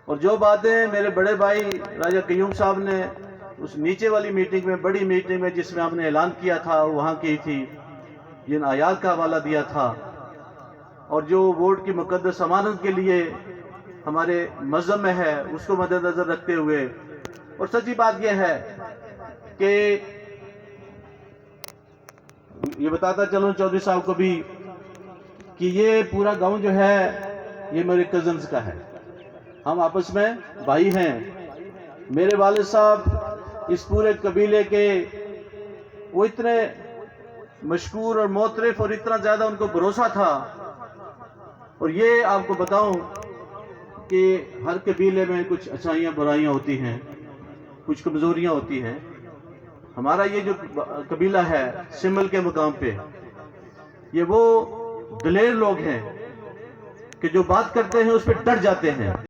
اور جو باتیں میرے بڑے بھائی راجہ قیوم صاحب نے اس نیچے والی میٹنگ میں، بڑی میٹنگ میں جس میں ہم نے اعلان کیا تھا، وہاں کی تھی، جن آیات کا حوالہ دیا تھا، اور جو ووٹ کی مقدس امانت کے لیے ہمارے مذہب میں ہے، اس کو مد نظر رکھتے ہوئے، اور سچی بات یہ ہے کہ یہ بتاتا چلوں چودھری صاحب کو بھی کہ یہ پورا گاؤں جو ہے یہ میرے کزنز کا ہے، ہم آپس میں بھائی ہیں۔ میرے والد صاحب اس پورے قبیلے کے وہ اتنے مشکور اور معترف، اور اتنا زیادہ ان کو بھروسہ تھا۔ اور یہ آپ کو بتاؤں کہ ہر قبیلے میں کچھ اچھائیاں برائیاں ہوتی ہیں، کچھ کمزوریاں ہوتی ہیں۔ ہمارا یہ جو قبیلہ ہے سمل کے مقام پہ، یہ وہ دلیر لوگ ہیں کہ جو بات کرتے ہیں اس پہ ڈٹ جاتے ہیں۔